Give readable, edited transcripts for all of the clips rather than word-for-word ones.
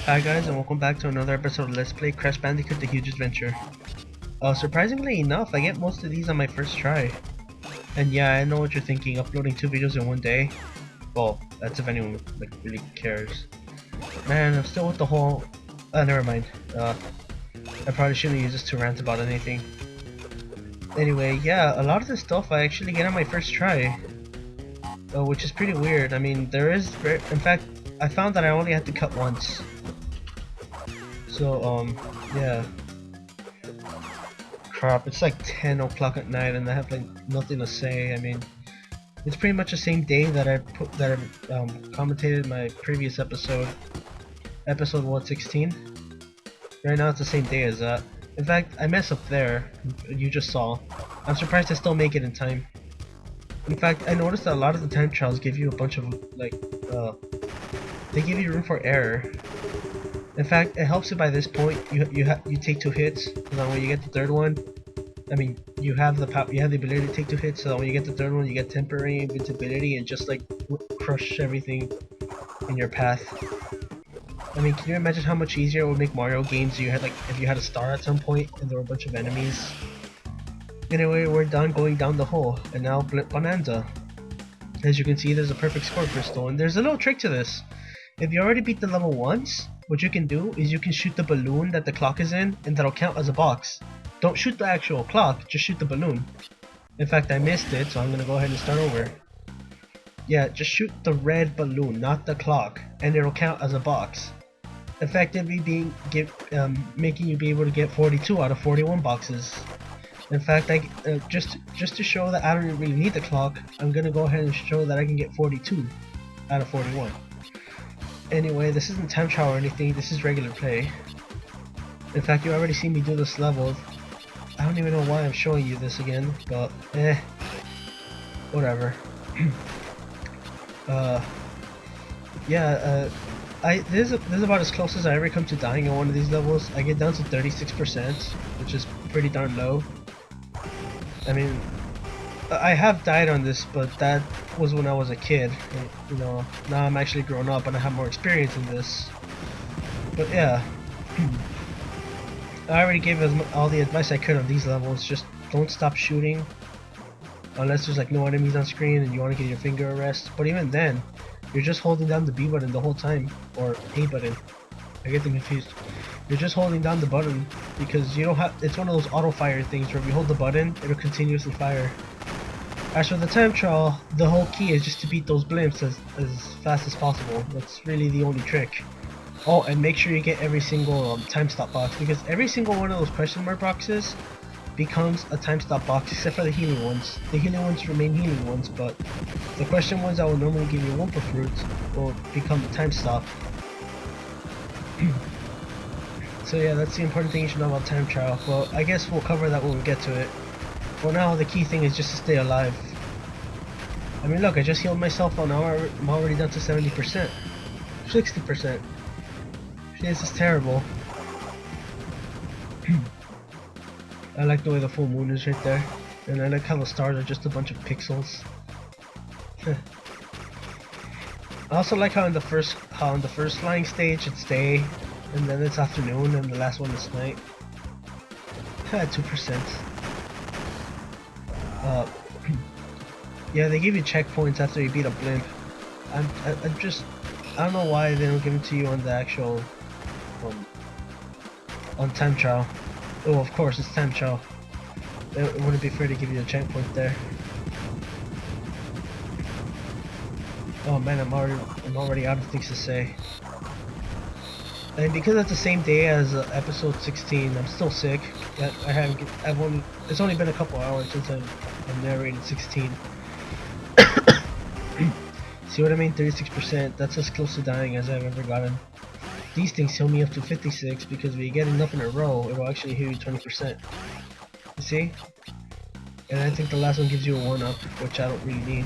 Hi guys, and welcome back to another episode of Let's Play Crash Bandicoot The Huge Adventure. Surprisingly enough, I get most of these on my first try. And yeah, I know what you're thinking, uploading 2 videos in one day. Well, that's if anyone really cares. Man, I'm still with the whole... never mind. I probably shouldn't use this to rant about anything. Anyway, yeah, a lot of this stuff I actually get on my first try. Which is pretty weird. I mean, in fact, I found that I only had to cut once. So, yeah. Crap, it's like 10 o'clock at night and I have like nothing to say. I mean, it's pretty much the same day that I commentated my previous episode, episode 116. Right now it's the same day as that. In fact, I messed up there, you just saw. I'm surprised I still make it in time. In fact, I noticed that a lot of the time trials give you a bunch of, like, they give you room for error. In fact, it helps you by this point. You take 2 hits, so that when you get the third one, I mean, you have the ability to take 2 hits. So that when you get the third one, you get temporary invincibility and just like crush everything in your path. I mean, can you imagine how much easier it would make Mario games if you had a star at some point and there were a bunch of enemies? Anyway, we're done going down the hole, and now Blip Bonanza. As you can see, there's a perfect score crystal, and there's a little trick to this. If you already beat the level once, what you can do is you can shoot the balloon that the clock is in, and that'll count as a box. Don't shoot the actual clock, just shoot the balloon. In fact, I missed it, so I'm gonna go ahead and start over. Yeah, just shoot the red balloon, not the clock, and it'll count as a box. Effectively making you be able to get 42 out of 41 boxes. In fact, just to show that I don't really need the clock, I'm gonna go ahead and show that I can get 42 out of 41. Anyway, this isn't time trial or anything, this is regular play. In fact, you already seen me do this level. I don't even know why I'm showing you this again, but whatever. This is about as close as I ever come to dying in one of these levels. I get down to 36%, which is pretty darn low. I mean, I have died on this, but that was when I was a kid. You know, now I'm actually grown up and I have more experience in this. But yeah, I already gave all the advice I could on these levels. Just don't stop shooting unless there's like no enemies on screen and you want to get your finger a rest. But even then, you're just holding down the B button the whole time, or A button. I get them confused. You're just holding down the button because you don't have. It's one of those auto fire things where if you hold the button, it'll continuously fire. As for the time trial, the whole key is just to beat those blimps as fast as possible. That's really the only trick. Oh, and make sure you get every single time stop box, because every single one of those question mark boxes becomes a time stop box, except for the healing ones. The healing ones remain healing ones, but the question ones that will normally give you Wumpa fruits will become a time stop. So yeah, that's the important thing you should know about time trial. Well, I guess we'll cover that when we get to it. For now, the key thing is just to stay alive. I mean, look, I just healed myself, and now I'm already down to 70%. 60%. This is terrible. I like the way the full moon is right there. And I like how the stars are just a bunch of pixels. I also like how in the first flying stage it's day, and then it's afternoon, and the last one is night. 2%. Yeah, they give you checkpoints after you beat a blimp. I don't know why they don't give it to you on the actual on time trial. Oh, of course it's time trial. It wouldn't be fair to give you a checkpoint there. Oh man, I'm already out of things to say. And because it's the same day as episode 16, I'm still sick. It's only been a couple hours since I've narrated 16. See what I mean? 36%. That's as close to dying as I've ever gotten. These things heal me up to 56 because if you get enough in a row, it will actually heal you 20%. You see? And I think the last one gives you a 1-up, which I don't really need.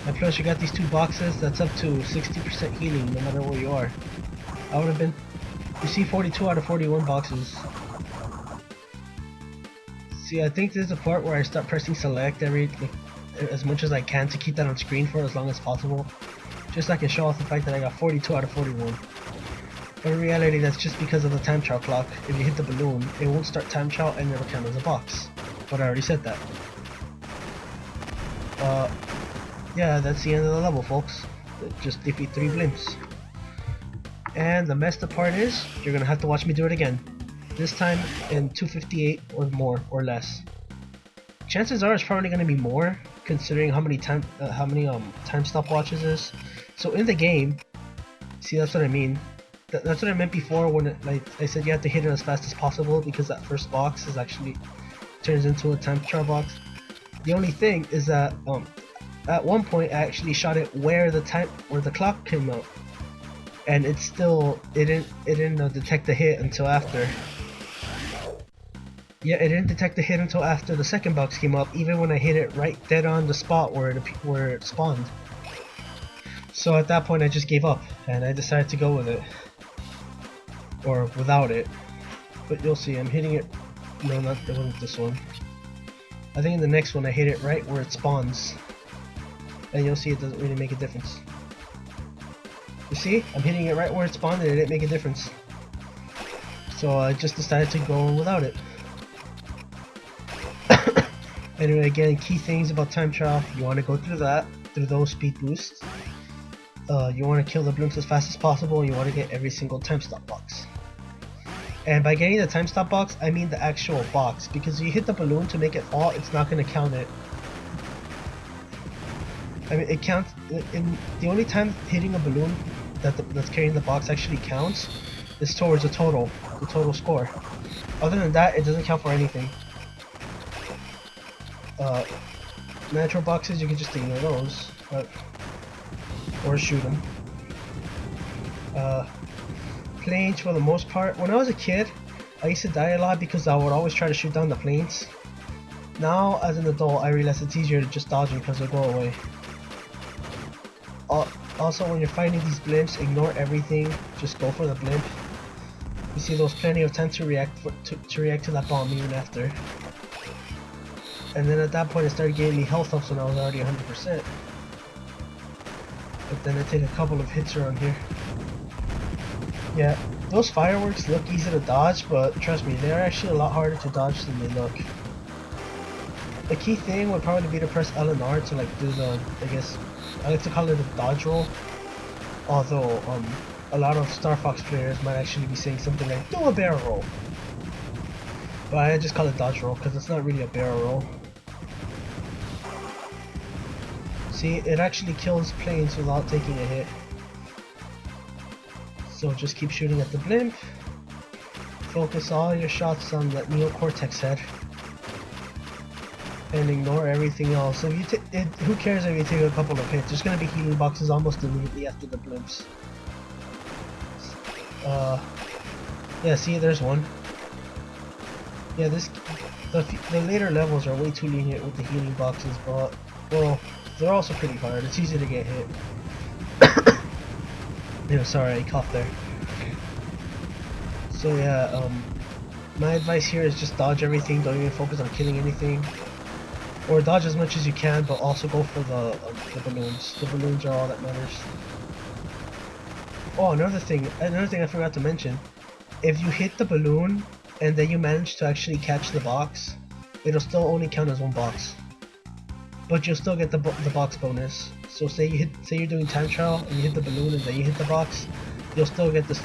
And plus, you got these 2 boxes. That's up to 60% healing, no matter where you are. I would have been. You see, 42 out of 41 boxes. See, I think this is the part where I start pressing select as much as I can to keep that on screen for as long as possible. Just so I can show off the fact that I got 42 out of 41. But in reality, that's just because of the time trial clock. If you hit the balloon, it won't start time trial and it'll count as a box. But I already said that. Yeah, that's the end of the level, folks. Just defeat 3 blimps. And the messed up part is, you're gonna have to watch me do it again. This time in 258 or more, or less. Chances are it's probably gonna be more, considering how many time stopwatches is. So in the game, see, that's what I mean. That's what I meant before when I said you have to hit it as fast as possible, because that first box is actually turns into a time trial box. The only thing is that at one point I actually shot it where the clock came out, and it didn't detect the hit until after. Yeah, it didn't detect the hit until after the second box came up, even when I hit it right dead on the spot where it spawned. So at that point I just gave up, and I decided to go with it. Or without it. But you'll see, I'm hitting it. No, it wasn't this one. I think in the next one I hit it right where it spawns. And you'll see it doesn't really make a difference. You see? I'm hitting it right where it spawned and it didn't make a difference. So I just decided to go without it. Anyway, again, key things about time trial. You want to go through those speed boosts. You want to kill the blimps as fast as possible, and you want to get every single time stop box. And by getting the time stop box, I mean the actual box, because if you hit the balloon to make it fall, it's not going to count it. I mean, it counts. The only time hitting a balloon that's carrying the box actually counts is towards the total score. Other than that, it doesn't count for anything. Natural boxes, you can just ignore those, or shoot them. Planes, for the most part. When I was a kid, I used to die a lot because I would always try to shoot down the planes. Now, as an adult, I realize it's easier to just dodge them because they go away. Also, when you're fighting these blimps, ignore everything. Just go for the blimp. You see, there was plenty of time to react to that bomb even after. And then at that point, it started getting me health ups when I was already 100%. But then I take a couple of hits around here. Yeah, those fireworks look easy to dodge, but trust me, they're actually a lot harder to dodge than they look. The key thing would probably be to press L and R to like do the, I guess, I like to call it a dodge roll. Although, a lot of Star Fox players might actually be saying something like, do a barrel roll. But I just call it dodge roll because it's not really a barrel roll. See, it actually kills planes without taking a hit. So just keep shooting at the blimp. Focus all your shots on that neocortex head. And ignore everything else. If you who cares if you take a couple of hits? There's gonna be healing boxes almost immediately after the blimps. Yeah, see, there's one. Yeah, the later levels are way too lenient with the healing boxes, but well, they're also pretty hard. It's easy to get hit. Yeah, sorry, I coughed there. So yeah, my advice here is just dodge everything. Don't even focus on killing anything. Or dodge as much as you can, but also go for the balloons. The balloons are all that matters. Oh, another thing I forgot to mention. If you hit the balloon and then you manage to actually catch the box, it'll still only count as one box. But you'll still get the box bonus. So say you're doing time trial and you hit the balloon and then you hit the box, you'll still get the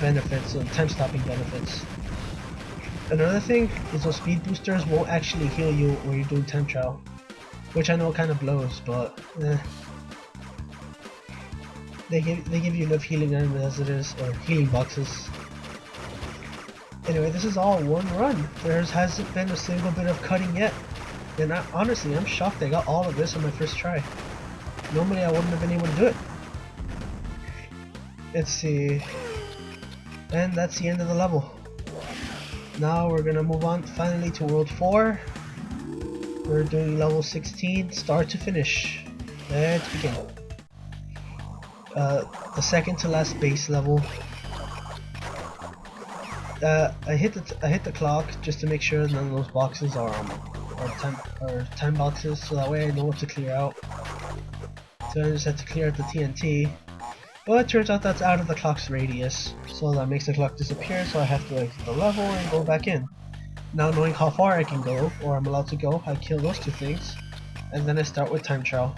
benefits, the time stopping benefits. Another thing is those speed boosters won't actually heal you when you're doing time trial, which I know kind of blows, but they give you enough healing items as it is, or healing boxes. Anyway, this is all one run. There hasn't been a single bit of cutting yet, and honestly, I'm shocked I got all of this on my first try. Normally, I wouldn't have been able to do it. Let's see, and that's the end of the level. Now we're gonna move on finally to World 4. We're doing level 16, start to finish. Let's begin. The second to last base level. I hit the clock just to make sure none of those boxes are time boxes, so that way I know what to clear out. So I just had to clear out the TNT. Well, it turns out that's out of the clock's radius, so that makes the clock disappear, so I have to exit the level and go back in. Now knowing how far I can go, or I'm allowed to go, I kill those two things, and then I start with time trial.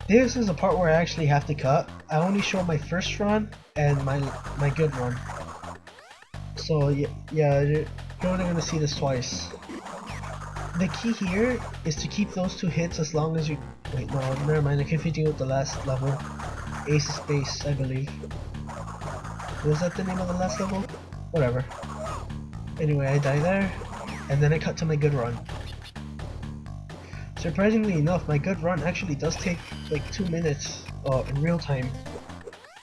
This is the part where I actually have to cut. I only show my first run and my good run. So yeah, you're only gonna see this twice. The key here is to keep those two hits as long as you... Wait, no, never mind, I'm confusing with the last level. Ace of Space, I believe. Was that the name of the last level? Whatever. Anyway, I die there, and then I cut to my good run. Surprisingly enough, my good run actually does take like 2 minutes in real time.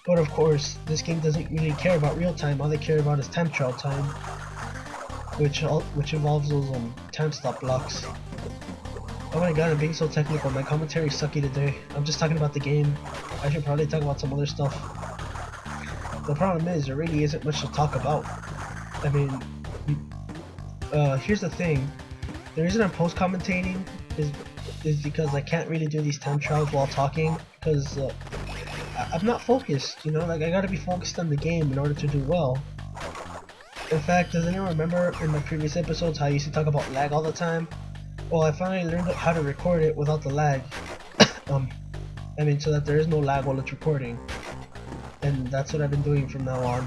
But of course, this game doesn't really care about real time, all they care about is time trial time. Which involves those time stop blocks. Oh my god, I'm being so technical, my commentary is sucky today. I'm just talking about the game. I should probably talk about some other stuff. The problem is, there really isn't much to talk about. I mean, here's the thing. The reason I'm post-commentating is because I can't really do these time trials while talking, because I'm not focused, you know, like I gotta be focused on the game in order to do well. In fact, does anyone remember in my previous episodes how I used to talk about lag all the time? Well, I finally learned how to record it without the lag. I mean, so that there is no lag while it's recording. And that's what I've been doing from now on.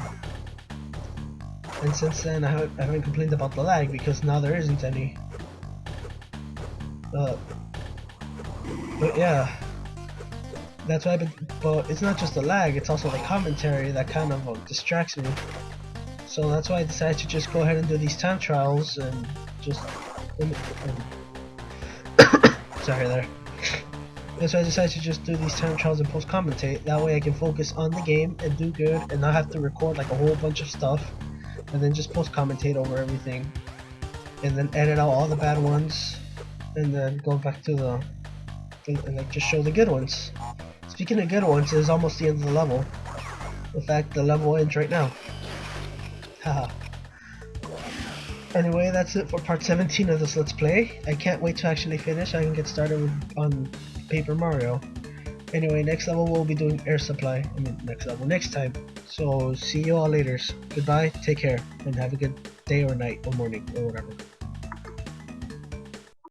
And since then, I haven't complained about the lag because now there isn't any. But yeah, that's why I've been. But it's not just the lag; it's also the commentary that kind of distracts me. So that's why I decided to just go ahead and do these time trials and just. Sorry there. That's why I decided to just do these time trials and post commentate. That way I can focus on the game and do good and not have to record like a whole bunch of stuff. And then just post commentate over everything. And then edit out all the bad ones. And then go back to the... and like just show the good ones. Speaking of good ones, it's almost the end of the level. In fact, the level ends right now. Haha. Anyway, that's it for part 17 of this Let's Play. I can't wait to actually finish. I can get started on Paper Mario. Anyway, next level we'll be doing Air Supply. I mean, next time. So, see you all later. Goodbye, take care, and have a good day or night or morning or whatever.